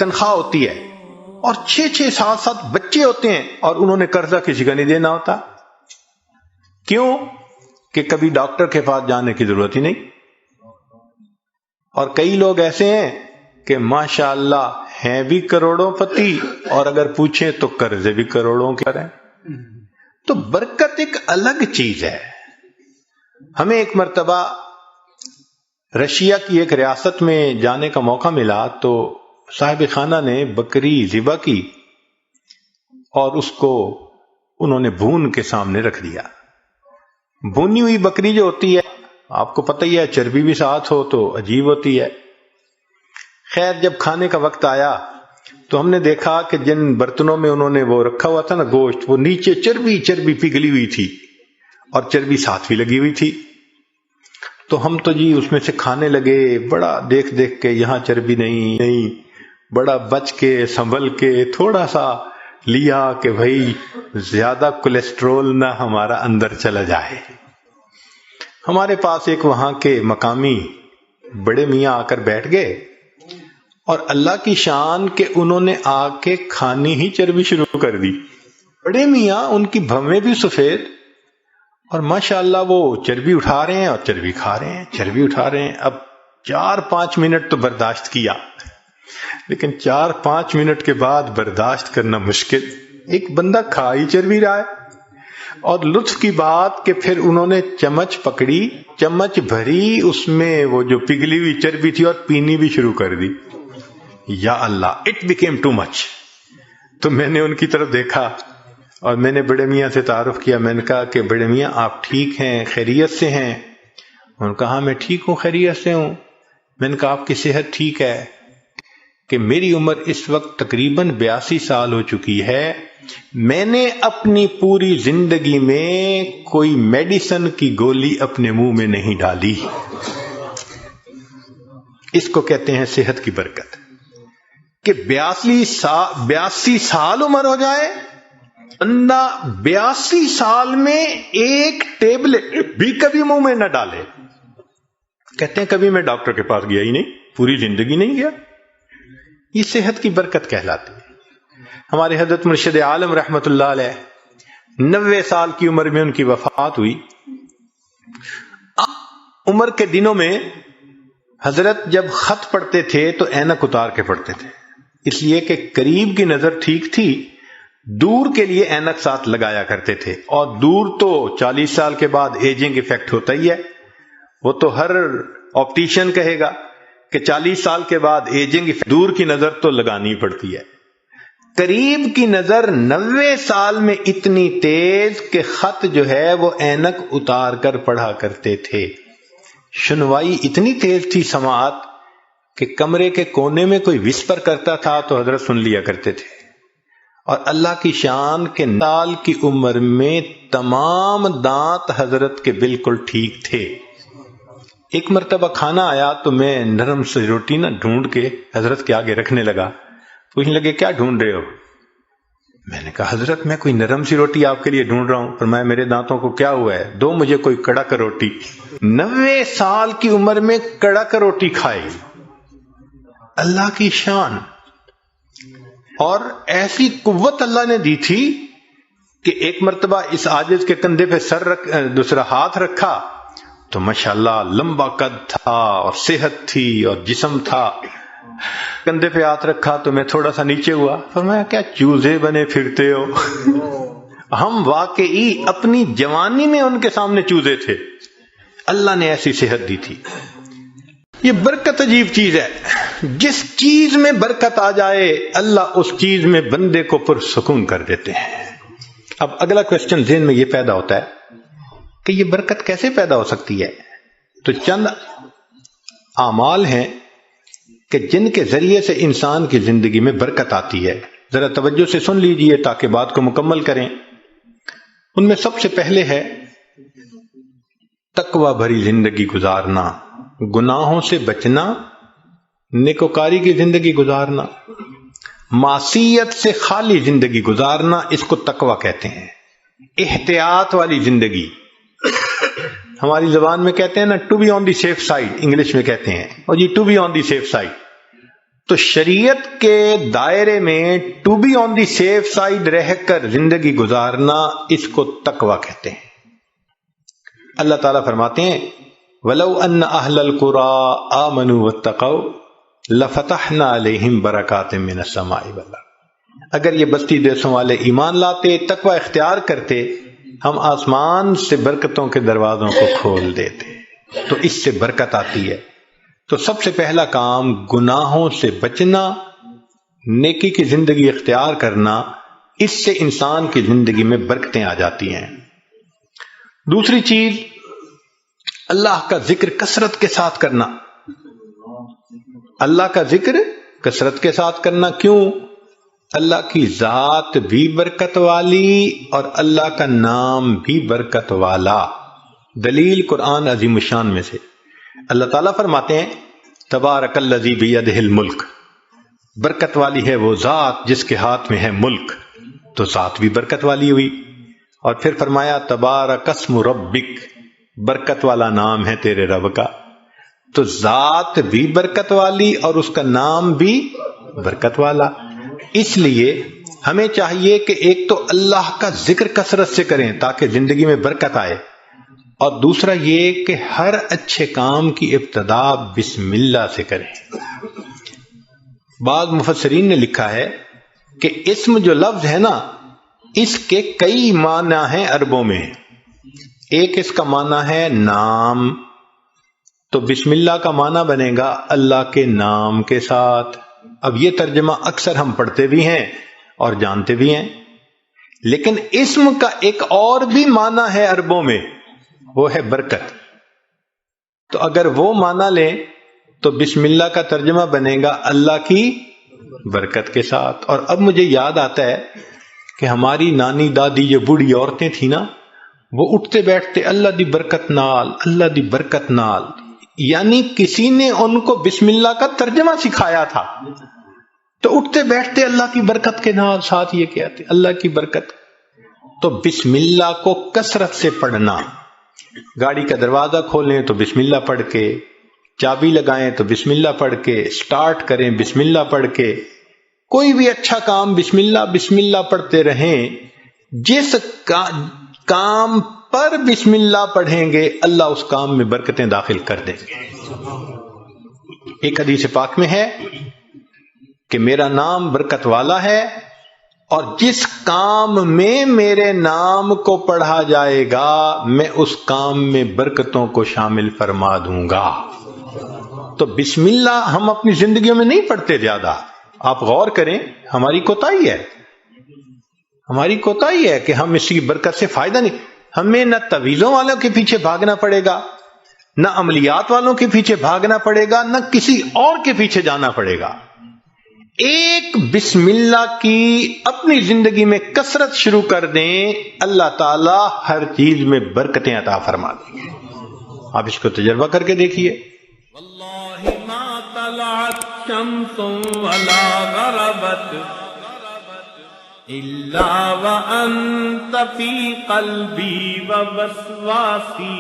تنخواہ ہوتی ہے اور 6-6 7 بچے ہوتے ہیں اور انہوں نے قرضہ کسی کا نہیں دینا ہوتا. کیوں؟ کہ کبھی ڈاکٹر کے پاس جانے کی ضرورت ہی نہیں. اور کئی لوگ ایسے ہیں کہ ماشاءاللہ ہیں بھی کروڑوں پتی اور اگر پوچھیں تو قرضے بھی کروڑوں کے ہیں. تو برکت ایک الگ چیز ہے. ہمیں ایک مرتبہ رشیا کی ایک ریاست میں جانے کا موقع ملا تو صاحب خانہ نے بکری ذبح کی اور اس کو انہوں نے بھون کے سامنے رکھ دیا. بھونی ہوئی بکری جو ہوتی ہے آپ کو پتہ ہی ہے چربی بھی ساتھ ہو تو عجیب ہوتی ہے. خیر جب کھانے کا وقت آیا تو ہم نے دیکھا کہ جن برتنوں میں انہوں نے وہ رکھا ہوا تھا نا گوشت، وہ نیچے چربی پگھلی ہوئی تھی اور چربی ساتھ بھی لگی ہوئی تھی. تو ہم تو جی اس میں سے کھانے لگے، بڑا دیکھ کے یہاں چربی نہیں، بڑا بچ کے سنبھل کے تھوڑا سا لیا کہ بھائی زیادہ کولیسٹرول نہ ہمارا اندر چلا جائے. ہمارے پاس ایک وہاں کے مقامی بڑے میاں آ کر بیٹھ گئے اور اللہ کی شان کہ انہوں نے آ کے کھانی ہی چربی شروع کر دی. بڑے میاں ان کی بھویں بھی سفید اور ماشاءاللہ وہ چربی اٹھا رہے ہیں اور چربی کھا رہے ہیں، چربی اٹھا رہے ہیں. اب 4-5 منٹ تو برداشت کیا، لیکن 4-5 منٹ کے بعد برداشت کرنا مشکل. ایک بندہ کھا ہی چربی رہا ہے. اور لطف کی بات کہ پھر انہوں نے چمچ پکڑی، چمچ بھری اس میں وہ جو پگھلی ہوئی چربی تھی اور پینی بھی شروع کر دی. یا اللہ، اٹ بیکیم ٹو مچ. تو میں نے ان کی طرف دیکھا اور میں نے بڑے میاں سے تعارف کیا. میں نے کہا کہ بڑے میاں آپ ٹھیک ہیں، خیریت سے ہیں؟ انہوں نے کہا میں ٹھیک ہوں، خیریت سے ہوں. میں نے کہا آپ کی صحت ٹھیک ہے؟ کہ میری عمر اس وقت تقریباً 82 سال ہو چکی ہے. میں نے اپنی پوری زندگی میں کوئی میڈیسن کی گولی اپنے منہ میں نہیں ڈالی. اس کو کہتے ہیں صحت کی برکت. کہ 82 سال عمر ہو جائے، بندہ 82 سال میں ایک ٹیبلٹ بھی کبھی منہ میں نہ ڈالے. کہتے ہیں کبھی میں ڈاکٹر کے پاس گیا ہی نہیں، پوری زندگی نہیں گیا. یہ صحت کی برکت کہلاتی ہے. ہمارے حضرت مرشد عالم رحمت اللہ علیہ 90 سال کی عمر میں ان کی وفات ہوئی. عمر کے دنوں میں حضرت جب خط پڑھتے تھے تو اینک اتار کے پڑھتے تھے، اس لیے کہ قریب کی نظر ٹھیک تھی، دور کے لیے اینک ساتھ لگایا کرتے تھے. اور دور تو 40 سال کے بعد ایجنگ ایفیکٹ ہوتا ہی ہے. وہ تو ہر آپٹیشین کہے گا کہ 40 سال کے بعد ایجنگ ایفیکٹ، دور کی نظر تو لگانی پڑتی ہے. قریب کی نظر 90 سال میں اتنی تیز کہ خط جو ہے وہ اینک اتار کر پڑھا کرتے تھے. سنوائی اتنی تیز تھی، سماعت، کہ کمرے کے کونے میں کوئی وسپر کرتا تھا تو حضرت سن لیا کرتے تھے. اور اللہ کی شان کے سال کی عمر میں تمام دانت حضرت کے بالکل ٹھیک تھے. ایک مرتبہ کھانا آیا تو میں نرم سی روٹی نہ ڈھونڈ کے حضرت کے آگے رکھنے لگا. پوچھنے لگے کیا ڈھونڈ رہے ہو؟ میں نے کہا حضرت میں کوئی نرم سی روٹی آپ کے لیے ڈھونڈ رہا ہوں. فرمایا میرے دانتوں کو کیا ہوا ہے؟ دو مجھے کوئی کڑک روٹی. 90 سال کی عمر میں کڑک روٹی کھائی. اللہ کی شان. اور ایسی قوت اللہ نے دی تھی کہ ایک مرتبہ اس عاجز کے کندھے پہ دوسرا ہاتھ رکھا تو ماشاءاللہ لمبا قد تھا اور صحت تھی اور جسم تھا. کندھے پہ ہاتھ رکھا تو میں تھوڑا سا نیچے ہوا. فرمایا کیا چوزے بنے پھرتے ہو؟ ہم واقعی اپنی جوانی میں ان کے سامنے چوزے تھے. اللہ نے ایسی صحت دی تھی. یہ برکت عجیب چیز ہے. جس چیز میں برکت آ جائے اللہ اس چیز میں بندے کو پرسکون کر دیتے ہیں. اب اگلا کوشچن ذہن میں یہ پیدا ہوتا ہے کہ یہ برکت کیسے پیدا ہو سکتی ہے؟ تو چند اعمال ہیں کہ جن کے ذریعے سے انسان کی زندگی میں برکت آتی ہے. ذرا توجہ سے سن لیجئے تاکہ بات کو مکمل کریں. ان میں سب سے پہلے ہے تقوی بھری زندگی گزارنا، گناہوں سے بچنا، نیکوکاری کی زندگی گزارنا، معصیت سے خالی زندگی گزارنا. اس کو تقوی کہتے ہیں. احتیاط والی زندگی، ہماری زبان میں کہتے ہیں نا to be on the safe side, English میں کہتے ہیں اور یہ to be on the safe side. تو شریعت کے دائرے میں to be on the safe side رہ کر زندگی گزارنا، اس کو تقوی کہتے ہیں۔ اللہ تعالیٰ فرماتے ہیں وَلَوْ أَنَّ أَهْلَ الْقُرَىٰ آمَنُوا وَاتَّقَوْا لَفَتَحْنَا عَلَيْهِمْ بَرَكَاتٍ مِّنَ السَّمَاءِ وَالْأَرْضِ، اگر یہ بستی دیسوں والے ایمان لاتے، تقوی اختیار کرتے، ہم آسمان سے برکتوں کے دروازوں کو کھول دیتے۔ تو اس سے برکت آتی ہے۔ تو سب سے پہلا کام گناہوں سے بچنا، نیکی کی زندگی اختیار کرنا، اس سے انسان کی زندگی میں برکتیں آ جاتی ہیں۔ دوسری چیز اللہ کا ذکر کثرت کے ساتھ کرنا۔ اللہ کا ذکر کثرت کے ساتھ کرنا، کیوں؟ اللہ کی ذات بھی برکت والی اور اللہ کا نام بھی برکت والا۔ دلیل قرآن عظیم الشان میں سے اللہ تعالیٰ فرماتے ہیں تبارک الذی بیدہ الملک، برکت والی ہے وہ ذات جس کے ہاتھ میں ہے ملک، تو ذات بھی برکت والی ہوئی۔ اور پھر فرمایا تبارک اسم ربک، برکت والا نام ہے تیرے رب کا۔ تو ذات بھی برکت والی اور اس کا نام بھی برکت والا۔ اس لیے ہمیں چاہیے کہ ایک تو اللہ کا ذکر کثرت سے کریں تاکہ زندگی میں برکت آئے، اور دوسرا یہ کہ ہر اچھے کام کی ابتدا بسم اللہ سے کریں۔ بعض مفسرین نے لکھا ہے کہ اسم جو لفظ ہے نا، اس کے کئی معنی ہیں عربوں میں۔ ایک اس کا معنی ہے نام، تو بسم اللہ کا معنی بنے گا اللہ کے نام کے ساتھ۔ اب یہ ترجمہ اکثر ہم پڑھتے بھی ہیں اور جانتے بھی ہیں، لیکن اسم کا ایک اور بھی معنی ہے عربوں میں، وہ ہے برکت۔ تو اگر وہ معنی لیں تو بسم اللہ کا ترجمہ بنے گا اللہ کی برکت کے ساتھ۔ اور اب مجھے یاد آتا ہے کہ ہماری نانی دادی جو بوڑھی عورتیں تھیں نا، وہ اٹھتے بیٹھتے اللہ دی برکت نال، اللہ دی برکت نال، یعنی کسی نے ان کو بسم اللہ کا ترجمہ سکھایا تھا، تو اٹھتے بیٹھتے اللہ کی برکت کے نال ساتھ یہ کہتے اللہ کی برکت۔ تو بسم اللہ کو کثرت سے پڑھنا، گاڑی کا دروازہ کھولیں تو بسم اللہ پڑھ کے، چابی لگائیں تو بسم اللہ پڑھ کے، سٹارٹ کریں بسم اللہ پڑھ کے، کوئی بھی اچھا کام بسم اللہ پڑھتے رہیں۔ جس کام پر بسم اللہ پڑھیں گے اللہ اس کام میں برکتیں داخل کر دیں گے۔ ایک حدیث پاک میں ہے کہ میرا نام برکت والا ہے، اور جس کام میں میرے نام کو پڑھا جائے گا میں اس کام میں برکتوں کو شامل فرما دوں گا۔ تو بسم اللہ ہم اپنی زندگیوں میں نہیں پڑھتے زیادہ۔ آپ غور کریں، ہماری کوتاہی ہے کہ ہم اس کی برکت سے فائدہ نہیں۔ ہمیں نہ طویلوں والوں کے پیچھے بھاگنا پڑے گا، نہ عملیات والوں کے پیچھے بھاگنا پڑے گا، نہ کسی اور کے پیچھے جانا پڑے گا۔ ایک بسم اللہ کی اپنی زندگی میں کثرت شروع کر دیں، اللہ تعالی ہر چیز میں برکتیں عطا فرما دیں گے۔ آپ اس کو تجربہ کر کے دیکھیے۔ واللہ ما طلعت شمس ولا غربت الا وانت فی قلبی ووسواسی